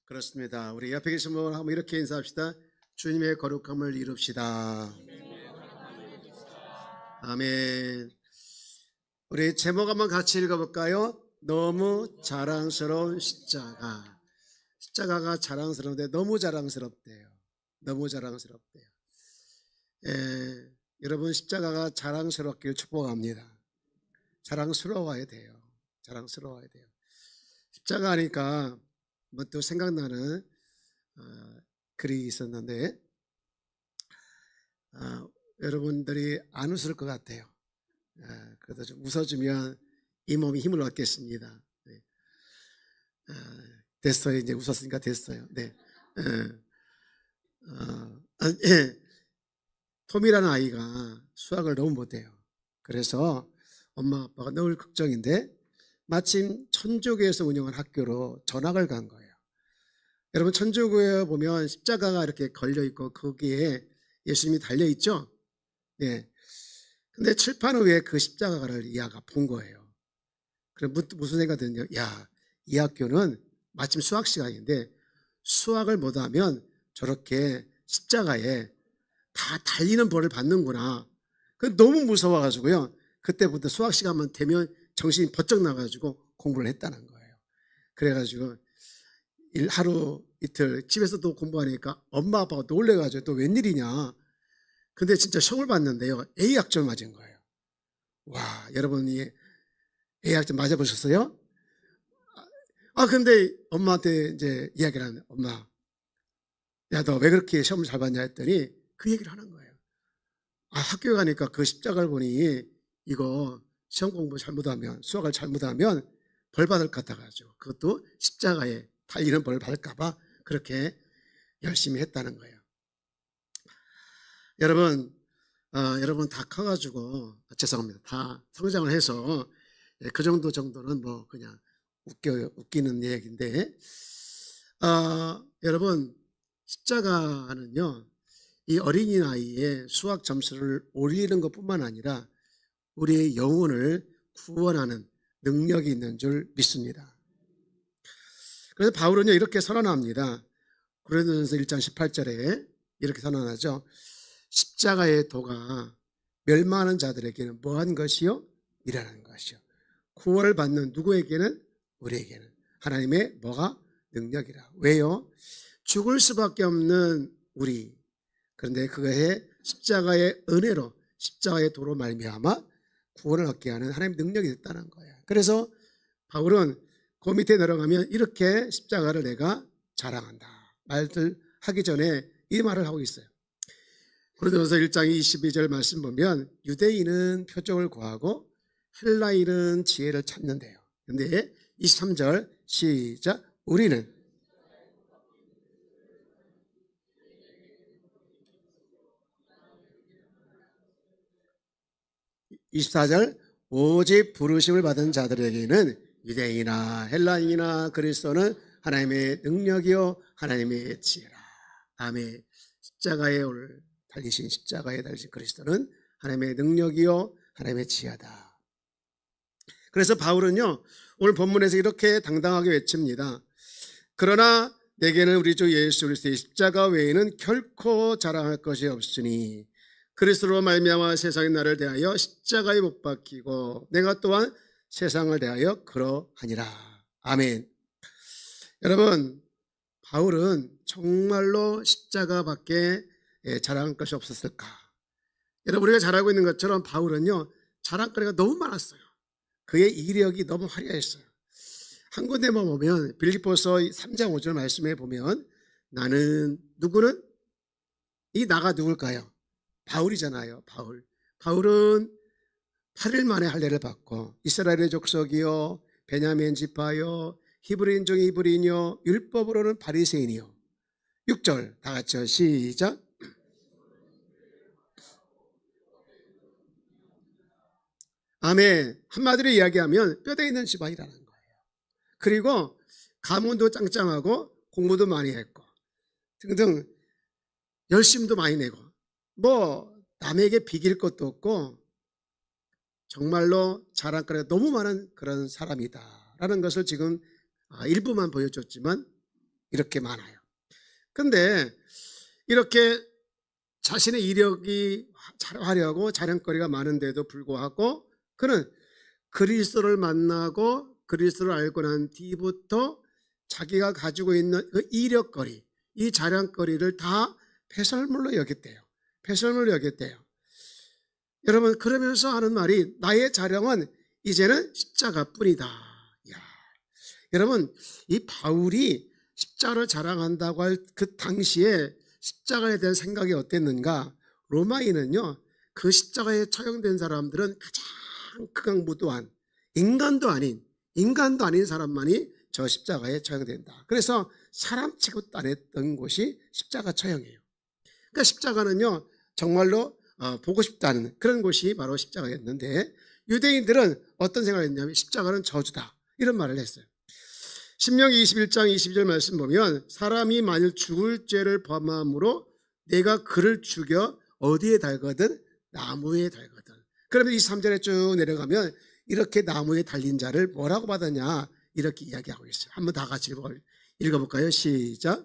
그렇습니다. 우리 옆에 계신 분 한번 이렇게 인사합시다. 주님의 거룩함을 이룹시다. 아멘. 우리 제목 한번 같이 읽어볼까요? 너무 자랑스러운 십자가. 십자가가 자랑스러운데 너무 자랑스럽대요. 너무 자랑스럽대요. 여러분 십자가가 자랑스럽길 축복합니다. 자랑스러워야 돼요. 자랑스러워야 돼요. 십자가 하니까 뭐 또 생각나는 글이 있었는데 여러분들이 안 웃을 것 같아요. 그래도 좀 웃어주면 이 몸이 힘을 얻겠습니다. 네. 됐어요. 이제 웃었으니까 됐어요. 네. 톰이라는 아이가 수학을 너무 못해요. 그래서 엄마 아빠가 늘 걱정인데 마침 천주교에서 운영한 학교로 전학을 간 거예요. 여러분 천주교에 보면 십자가가 이렇게 걸려 있고 거기에 예수님이 달려 있죠. 네. 근데 칠판 위에 그 십자가를 이 아가 본 거예요. 그래 무슨 생각이 드냐? 야, 이 학교는 마침 수학 시간인데 수학을 못하면 저렇게 십자가에 다 달리는 벌을 받는구나. 그 너무 무서워가지고요. 그때부터 수학 시간만 되면 정신이 번쩍 나가지고 공부를 했다는 거예요. 그래가지고 하루 이틀 집에서도 공부하니까 엄마 아빠가 놀래가지고 또 웬일이냐. 근데 진짜 시험을 봤는데요. A학점 맞은 거예요. 와, 여러분이 A학점 맞아보셨어요? 근데 엄마한테 이제 이야기를 하는 엄마, 야, 너 왜 그렇게 시험을 잘 봤냐 했더니 그 얘기를 하는 거예요. 학교에 가니까 그 십자가를 보니 이거 시험 공부 잘못하면 수학을 잘못하면 벌 받을 것 같아가지고 그것도 십자가에 달리는 벌 받을까봐 그렇게 열심히 했다는 거예요. 여러분 다 커가지고 죄송합니다. 다 성장을 해서 그 정도는 뭐 그냥 웃기는 얘기인데 여러분 십자가는요 이 어린이나이에 수학 점수를 올리는 것뿐만 아니라 우리의 영혼을 구원하는 능력이 있는 줄 믿습니다. 그래서 바울은요 이렇게 선언합니다. 고린도전서 1장 18절에 이렇게 선언하죠. 십자가의 도가 멸망하는 자들에게는 뭐한 것이요? 일하는 것이요. 구원을 받는 누구에게는? 우리에게는 하나님의 뭐가? 능력이라. 왜요? 죽을 수밖에 없는 우리, 그런데 그것의 십자가의 은혜로 십자가의 도로 말미암아 구원을 얻게 하는 하나님의 능력이 됐다는 거예요. 그래서 바울은 그 밑에 내려가면 이렇게 십자가를 내가 자랑한다 말들 하기 전에 이 말을 하고 있어요. 고린도전서 1장 22절 말씀 보면 유대인은 표적을 구하고 헬라인은 지혜를 찾는데요. 그런데 23절 시작. 우리는 24절 오직 부르심을 받은 자들에게는 유대인이나 헬라인이나 그리스도는 하나님의 능력이요 하나님의 지혜라. 아멘. 십자가에 달리신 십자가에 달리신 그리스도는 하나님의 능력이요 하나님의 지혜다. 그래서 바울은요 오늘 본문에서 이렇게 당당하게 외칩니다. 그러나 내게는 우리 주 예수 그리스도의 십자가 외에는 결코 자랑할 것이 없으니 그리스도로 말미암아 세상이 나를 대하여 십자가에 못 박히고 내가 또한 세상을 대하여 그러하니라. 아멘. 여러분 바울은 정말로 십자가밖에 자랑할 것이 없었을까? 여러분 우리가 잘 알고 있는 것처럼 바울은요 자랑거리가 너무 많았어요. 그의 이력이 너무 화려했어요. 한 군데만 보면 빌립보서 3장 5절 말씀에 보면 나는 누구는? 이 나가 누굴까요? 바울이잖아요. 바울은 8일 만에 할례를 받고 이스라엘의 족속이요 베냐민 지파요 히브리인 중 히브리인이요 율법으로는 바리새인이요. 6절 다 같이요. 시작. 아멘. 한마디로 이야기하면 뼈대 있는 집안이라는 거예요. 그리고 가문도 짱짱하고 공부도 많이 했고 등등 열심도 많이 내고 뭐 남에게 비길 것도 없고 정말로 자랑거리가 너무 많은 그런 사람이다라는 것을 지금 일부만 보여줬지만 이렇게 많아요. 근데 이렇게 자신의 이력이 화려하고 자랑거리가 많은데도 불구하고 그는 그리스도를 만나고 그리스도를 알고 난 뒤부터 자기가 가지고 있는 그 이력거리, 이 자랑거리를 다 배설물로 여겼대요. 배설물로 여겼대요. 여러분, 그러면서 하는 말이 나의 자랑은 이제는 십자가뿐이다. 이야. 여러분, 이 바울이 십자가를 자랑한다고 할 그 당시에 십자가에 대한 생각이 어땠는가? 로마인은요, 그 십자가에 처형된 사람들은 가장 극악무도한 인간도 아닌 사람만이 저 십자가에 처형된다. 그래서 사람 취급도 안 했던 곳이 십자가 처형이에요. 그러니까 십자가는요, 정말로 보고 싶다는 그런 곳이 바로 십자가였는데, 유대인들은 어떤 생각을 했냐면 십자가는 저주다, 이런 말을 했어요. 신명기 21장 22절 말씀 보면 사람이 만일 죽을 죄를 범함으로 내가 그를 죽여 어디에 달거든? 나무에 달거든. 그러면 23절에 쭉 내려가면 이렇게 나무에 달린 자를 뭐라고 받았냐, 이렇게 이야기하고 있어요. 한번 다 같이 읽어볼까요? 시작.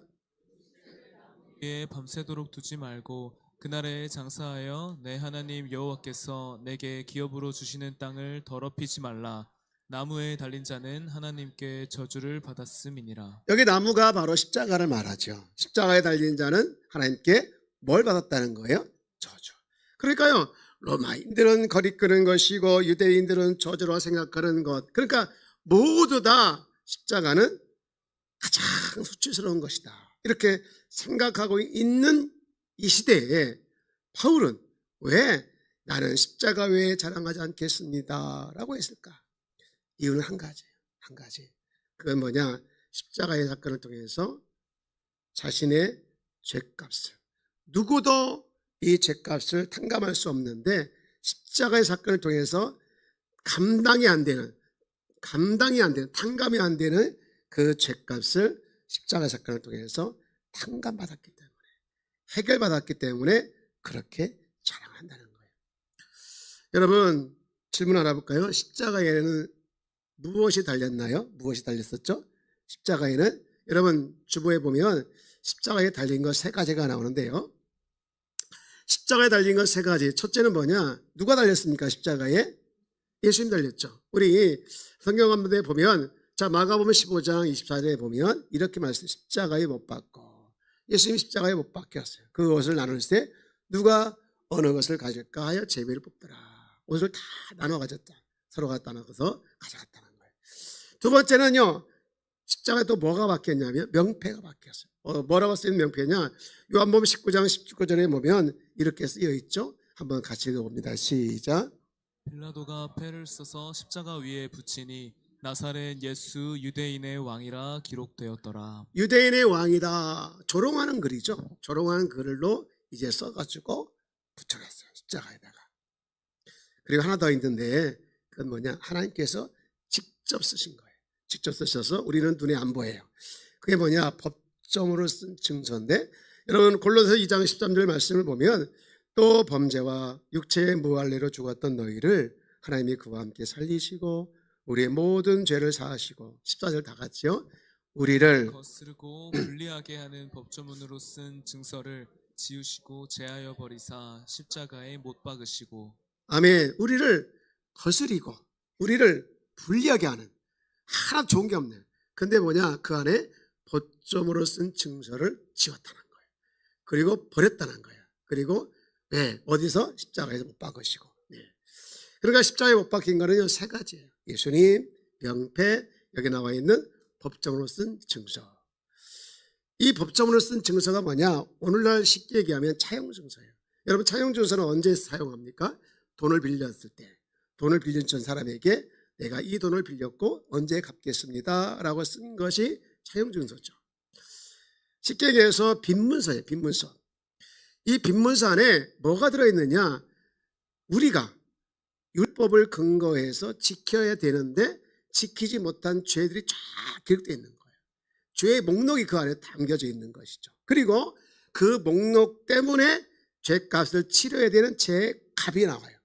에 밤새도록 두지 말고 그날에 장사하여 내 하나님 여호와께서 내게 기업으로 주시는 땅을 더럽히지 말라. 나무에 달린 자는 하나님께 저주를 받았음이니라. 여기 나무가 바로 십자가를 말하죠. 십자가에 달린 자는 하나님께 뭘 받았다는 거예요? 저주. 그러니까요, 로마인들은 거리끄는 것이고 유대인들은 저주로 생각하는 것, 그러니까 모두 다 십자가는 가장 수치스러운 것이다, 이렇게 생각하고 있는 이 시대에 바울은 왜 나는 십자가 외에 자랑하지 않겠습니다 라고 했을까? 이유는 한 가지예요. 한 가지. 그건 뭐냐? 십자가의 사건을 통해서 자신의 죄값을, 누구도 이 죄값을 탕감할 수 없는데 십자가의 사건을 통해서 감당이 안 되는, 탕감이 안 되는 그 죄값을 십자가의 사건을 통해서 탕감받았기 때문에, 해결받았기 때문에 그렇게 자랑한다는 거예요. 여러분, 질문 알아볼까요? 십자가에는 무엇이 달렸나요? 무엇이 달렸었죠? 십자가에는, 여러분 주보에 보면 십자가에 달린 것 세 가지가 나오는데요. 십자가에 달린 것 세 가지. 첫째는 뭐냐? 누가 달렸습니까? 십자가에? 예수님 달렸죠. 우리 성경 한번에 보면, 자, 마가복음 15장 24절에 보면 이렇게 말씀해요. 십자가에 못 박고, 예수님 십자가에 못 박혔어요. 그 옷을 나눌 때 누가 어느 것을 가질까 하여 제비를 뽑더라. 옷을 다 나눠 가졌다. 서로가 나눠서 가져갔다는 거예요. 두 번째는요, 십자가에 또 뭐가 박혔냐면 명패가 박혔어요. 뭐라고 쓰인 명패냐? 요한복음 19장 19절에 보면 이렇게 쓰여 있죠. 한번 같이 읽어봅니다. 시작. 빌라도가 패를 써서 십자가 위에 붙이니 나사렛 예수 유대인의 왕이라 기록되었더라. 유대인의 왕이다. 조롱하는 글이죠. 조롱하는 글로 이제 써가지고 붙여놨어요. 십자가에다가. 그리고 하나 더 있는데 그건 뭐냐? 하나님께서 직접 쓰신 거예요. 직접 쓰셔서 우리는 눈에 안 보여요. 그게 뭐냐? 법정으로 쓴 증서인데, 여러분 골로새 2장 13절 말씀을 보면 또 범죄와 육체의 무할례로 죽었던 너희를 하나님이 그와 함께 살리시고 우리의 모든 죄를 사하시고, 14절 다 같이요. 우리를 거스르고 불리하게 하는 법조문으로 쓴 증서를 지우시고 제하여 버리사 십자가에 못 박으시고. 아멘. 우리를 거스리고 우리를 불리하게 하는, 하나 좋은 게 없네. 근데 뭐냐? 그 안에 법조문으로 쓴 증서를 지웠다는 거예요. 그리고 버렸다는 거예요. 그리고 왜? 어디서? 십자가에서 못 박으시고. 네. 그러니까 십자가에 못 박힌 거는요, 세 가지예요. 예수님, 명패, 여기 나와 있는 법정으로 쓴 증서. 이 법정으로 쓴 증서가 뭐냐? 오늘날 쉽게 얘기하면 차용증서예요. 여러분, 차용증서는 언제 사용합니까? 돈을 빌렸을 때, 돈을 빌린 전 사람에게 내가 이 돈을 빌렸고 언제 갚겠습니다 라고 쓴 것이 차용증서죠. 쉽게 얘기해서 빈문서예요. 빈문서. 이 빈문서 안에 뭐가 들어있느냐? 우리가 율법을 근거해서 지켜야 되는데 지키지 못한 죄들이 쫙 기록되어 있는 거예요. 죄의 목록이 그 안에 담겨져 있는 것이죠. 그리고 그 목록 때문에 죄값을 치러야 되는 죄값이 나와요.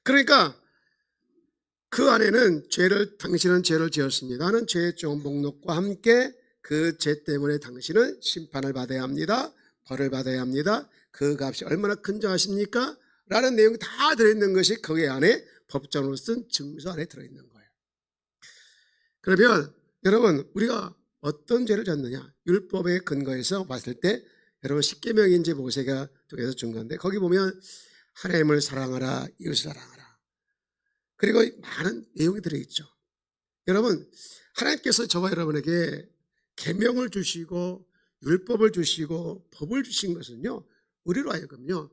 그러니까 그 안에는 당신은 죄를 지었습니다 하는 죄의 종 목록과 함께 그 죄 때문에 당신은 심판을 받아야 합니다. 벌을 받아야 합니다. 그 값이 얼마나 큰지 아십니까? 라는 내용이 다 들어있는 것이 거기 안에 법정으로 쓴 증서 안에 들어있는 거예요. 그러면 여러분, 우리가 어떤 죄를 졌느냐? 율법의 근거에서 봤을 때 여러분 십계명인지 모세가 통해서 준 건데 거기 보면 하나님을 사랑하라, 이웃을 사랑하라. 그리고 많은 내용이 들어있죠. 여러분, 하나님께서 저와 여러분에게 계명을 주시고 율법을 주시고 법을 주신 것은요, 우리로 하여금요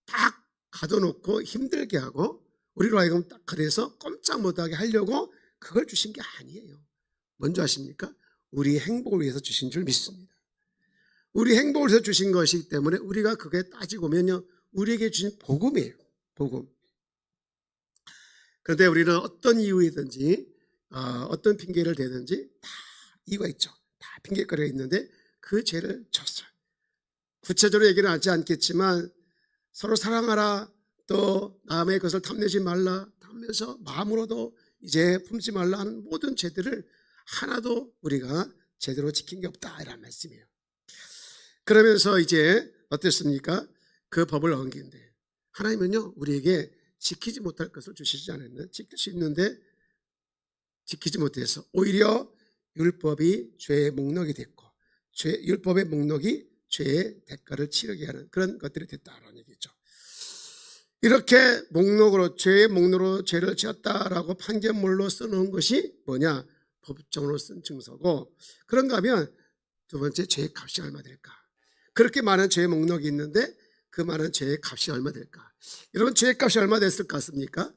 딱 가둬놓고 힘들게 하고 우리로 하여금 딱 그래서 꼼짝 못하게 하려고 그걸 주신 게 아니에요. 뭔지 아십니까? 우리 행복을 위해서 주신 줄 믿습니다. 우리 행복을 위해서 주신 것이기 때문에 우리가 그게 따지고 보면요, 우리에게 주신 복음이에요. 복음. 그런데 우리는 어떤 이유이든지 어떤 핑계를 대든지 다 이유가 있죠. 다 핑계거리가 있는데 그 죄를 졌어요. 구체적으로 얘기는 하지 않겠지만 서로 사랑하라, 또 남의 것을 탐내지 말라, 탐내서 마음으로도 이제 품지 말라 하는 모든 죄들을 하나도 우리가 제대로 지킨 게 없다, 이런 말씀이에요. 그러면서 이제 어땠습니까? 그 법을 어긴데 하나님은요 우리에게 지키지 못할 것을 주시지 않았는데 지킬 수 있는데 지키지 못해서 오히려 율법이 죄의 목록이 됐고 율법의 목록이 죄의 대가를 치르게 하는 그런 것들이 됐다라는 얘기죠. 이렇게 목록으로 죄의 목록으로 죄를 지었다라고 판결물로 써놓은 것이 뭐냐? 법정으로 쓴 증서고, 그런가 하면 두 번째, 죄의 값이 얼마 될까? 그렇게 많은 죄의 목록이 있는데 그 많은 죄의 값이 얼마 될까? 여러분, 죄의 값이 얼마 됐을 것 같습니까?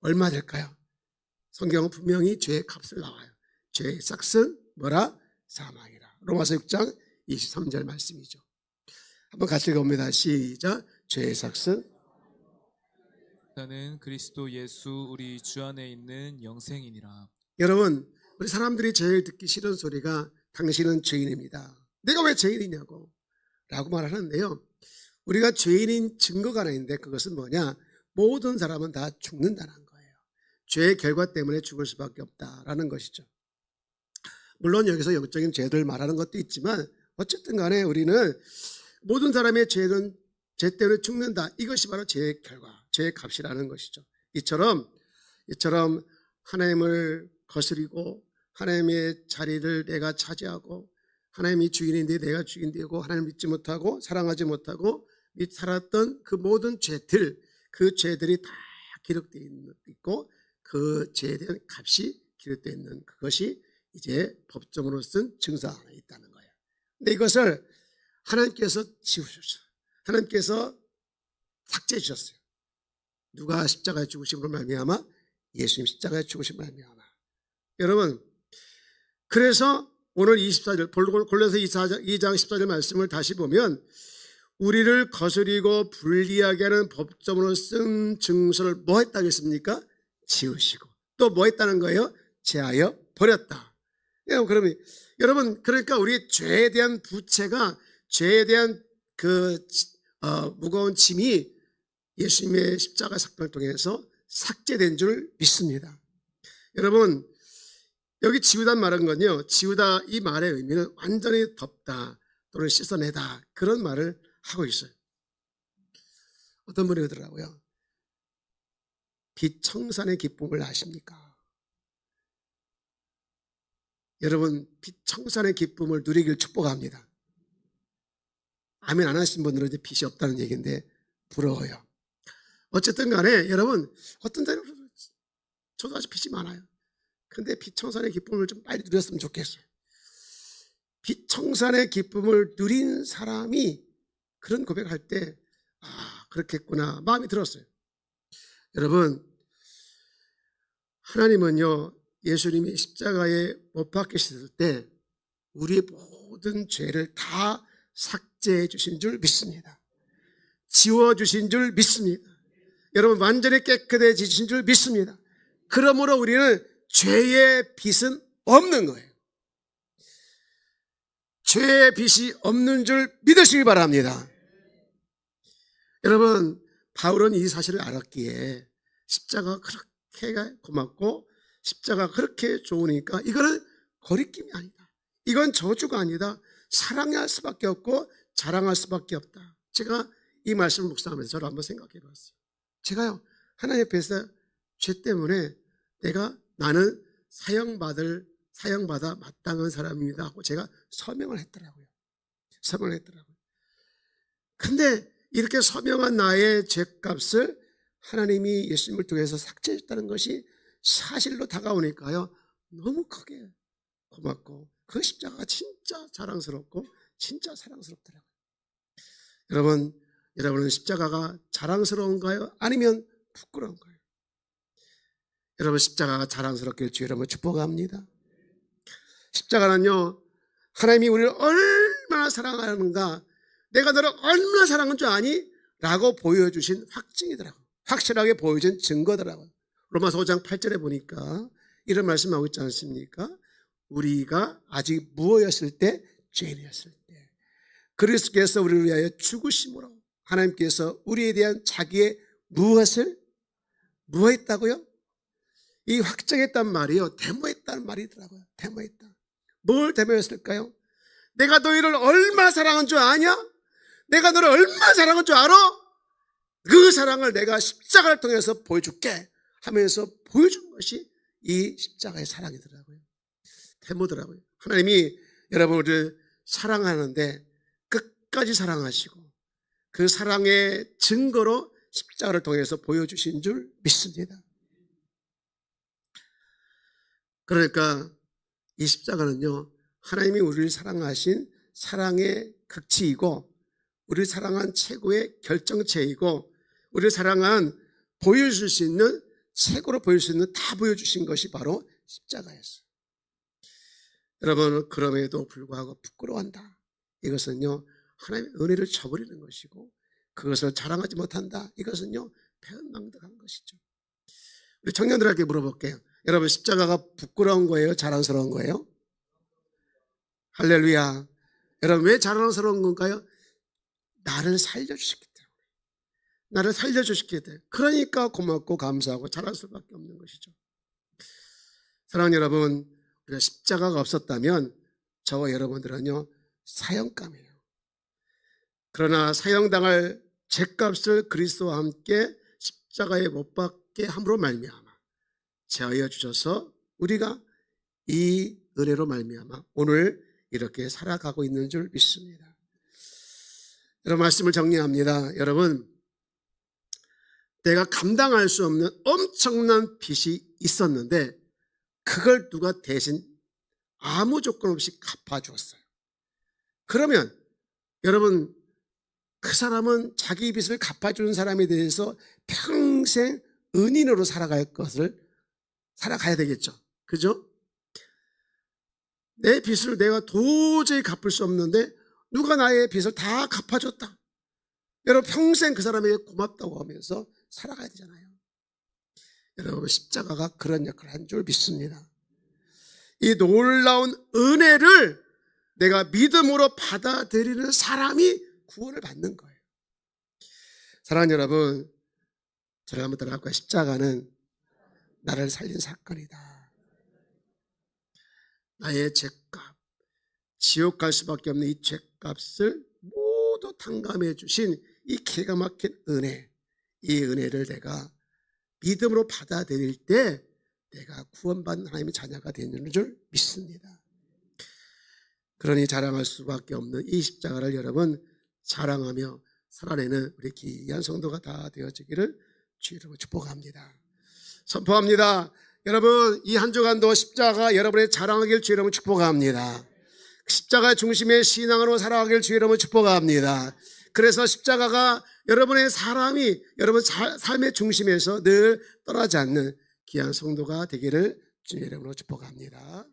얼마 될까요? 성경은 분명히 죄의 값을 나와요. 죄의 삭은 뭐라? 사망이라. 로마서 6장 23절 말씀이죠. 한번 같이 읽어봅니다. 시작. 죄의 삭은 나는 그리스도 예수 우리 주 안에 있는 영생이니라. 여러분, 우리 사람들이 제일 듣기 싫은 소리가 당신은 죄인입니다. 내가 왜 죄인이냐고 라고 말하는데요, 우리가 죄인인 증거가 하나 있는데 그것은 뭐냐? 모든 사람은 다 죽는다는 거예요. 죄의 결과 때문에 죽을 수밖에 없다라는 것이죠. 물론 여기서 영적인 죄들 말하는 것도 있지만 어쨌든 간에 우리는 모든 사람의 죄는 죄 때문에 죽는다. 이것이 바로 죄의 결과, 죄의 값이라는 것이죠. 이처럼 하나님을 거스리고 하나님의 자리를 내가 차지하고 하나님이 주인인데 내가 주인되고 하나님을 믿지 못하고 사랑하지 못하고 살았던 그 모든 죄들, 그 죄들이 다 기록되어 있고 그 죄에 대한 값이 기록되어 있는 그것이 이제 법정으로 쓴 증서 안에 있다는 거예요. 근데 이것을 하나님께서 지우셨어요. 하나님께서 삭제해 주셨어요. 누가 십자가에 죽으심으로 말미암아? 예수님 십자가에 죽으심으로 말미암아. 여러분, 그래서 오늘 24절 골로새 2장 14절 말씀을 다시 보면 우리를 거스리고 불리하게 하는 법정으로 쓴 증서를 뭐 했다고 했습니까? 지우시고 또 뭐 했다는 거예요? 제하여 버렸다. 그러면 여러분, 그러니까 우리 죄에 대한 부채가, 죄에 대한 그 무거운 짐이 예수님의 십자가 사건을 통해서 삭제된 줄 믿습니다. 여러분, 여기 지우다는 말은 건요, 지우다 이 말의 의미는 완전히 덮다 또는 씻어내다, 그런 말을 하고 있어요. 어떤 분이 그러더라고요. 빛 청산의 기쁨을 아십니까? 여러분, 빛 청산의 기쁨을 누리길 축복합니다. 아멘 안 하신 분들은 이제 빛이 없다는 얘기인데 부러워요. 어쨌든 간에 여러분, 어떤 데는 저도 아직 빛이 많아요. 그런데 빛 청산의 기쁨을 좀 빨리 누렸으면 좋겠어요. 빛 청산의 기쁨을 누린 사람이 그런 고백할 때 그렇겠구나 마음이 들었어요. 여러분, 하나님은요, 예수님이 십자가에 못 박히셨을 때 우리의 모든 죄를 다 삭제해 주신 줄 믿습니다. 지워 주신 줄 믿습니다. 여러분, 완전히 깨끗해지신 줄 믿습니다. 그러므로 우리는 죄의 빚은 없는 거예요. 죄의 빚이 없는 줄 믿으시기 바랍니다. 여러분, 바울은 이 사실을 알았기에 십자가가 그렇게 고맙고 십자가가 그렇게 좋으니까 이거는 거리낌이 아니다. 이건 저주가 아니다. 사랑할 수밖에 없고 자랑할 수밖에 없다. 제가 이 말씀을 묵상하면서 저를 한번 생각해 봤어요. 제가요, 하나님 앞에서 죄 때문에 나는 사형받아 마땅한 사람입니다 하고 제가 서명을 했더라고요. 근데 이렇게 서명한 나의 죄값을 하나님이 예수님을 통해서 삭제해 줬다는 것이 사실로 다가오니까요, 너무 크게 고맙고 그 십자가가 진짜 자랑스럽고 진짜 사랑스럽더라고요. 여러분은 십자가가 자랑스러운가요? 아니면 부끄러운가요? 여러분, 십자가가 자랑스럽길 주 여러분 축복합니다. 십자가는요, 하나님이 우리를 얼마나 사랑하는가, 내가 너를 얼마나 사랑한 줄 아니? 라고 보여주신 확증이더라고요. 확실하게 보여준 증거더라고요. 로마서 5장 8절에 보니까 이런 말씀하고 있지 않습니까? 우리가 아직 무엇이었을 때? 죄인이었을 때 그리스도께서 우리를 위하여 죽으심으로 하나님께서 우리에 대한 자기의 무엇했다고요? 이 확정했단 말이요, 데모했다는 말이더라고요. 데모했다. 뭘 데모했을까요? 내가 너희를 얼마나 사랑한 줄 아냐? 내가 너를 얼마나 사랑한 줄 알아? 그 사랑을 내가 십자가를 통해서 보여줄게 하면서 보여준 것이 이 십자가의 사랑이더라고요. 데모더라고요. 하나님이 여러분을 사랑하는데 끝까지 사랑하시고 그 사랑의 증거로 십자가를 통해서 보여주신 줄 믿습니다. 그러니까 이 십자가는요, 하나님이 우리를 사랑하신 사랑의 극치이고 우리를 사랑한 최고의 결정체이고 우리를 사랑한 보여줄 수 있는, 최고로 보여줄 수 있는 다 보여주신 것이 바로 십자가였어요. 여러분, 그럼에도 불구하고 부끄러워한다. 이것은요, 하나님의 은혜를 저버리는 것이고 그것을 자랑하지 못한다. 이것은요, 배은망덕한 것이죠. 우리 청년들에게 물어볼게요. 여러분, 십자가가 부끄러운 거예요? 자랑스러운 거예요? 할렐루야. 여러분, 왜 자랑스러운 건가요? 나를 살려주셨기 때문에. 나를 살려주셨기 때문에. 그러니까 고맙고 감사하고 자랄 수밖에 없는 것이죠. 사랑하는 여러분, 우리가 십자가가 없었다면 저와 여러분들은요, 사형감이에요. 그러나 사형당할 죄값을 그리스도와 함께 십자가에 못 박게 함으로 말미암아 제하여 주셔서 우리가 이 은혜로 말미암아 오늘 이렇게 살아가고 있는 줄 믿습니다. 여러분, 말씀을 정리합니다. 여러분, 내가 감당할 수 없는 엄청난 빚이 있었는데 그걸 누가 대신 아무 조건 없이 갚아주었어요. 그러면 여러분, 그 사람은 자기 빚을 갚아주는 사람에 대해서 평생 은인으로 살아가야 되겠죠. 그죠? 내 빚을 내가 도저히 갚을 수 없는데 누가 나의 빚을 다 갚아줬다. 여러분, 평생 그 사람에게 고맙다고 하면서 살아가야 되잖아요. 여러분, 십자가가 그런 역할을 한 줄 믿습니다. 이 놀라운 은혜를 내가 믿음으로 받아들이는 사람이 구원을 받는 거예요. 사랑하는 여러분, 저를 한번 따라할까요? 십자가는 나를 살린 사건이다. 나의 죄값, 지옥 갈 수밖에 없는 이 죄값을 모두 탕감해 주신 이 기가 막힌 은혜, 이 은혜를 내가 믿음으로 받아들일 때 내가 구원받는 하나님의 자녀가 되는 줄 믿습니다. 그러니 자랑할 수밖에 없는 이 십자가를 여러분 자랑하며 살아내는 우리 귀한 성도가 다 되어지기를 주 이름으로 축복합니다. 선포합니다. 여러분, 이 한 주간도 십자가 여러분의 자랑하길 주 이름으로 축복합니다. 십자가 중심의 신앙으로 살아가길 주 이름으로 축복합니다. 그래서 십자가가 여러분의 사람이 여러분 삶의 중심에서 늘 떠나지 않는 귀한 성도가 되기를 주 이름으로 축복합니다.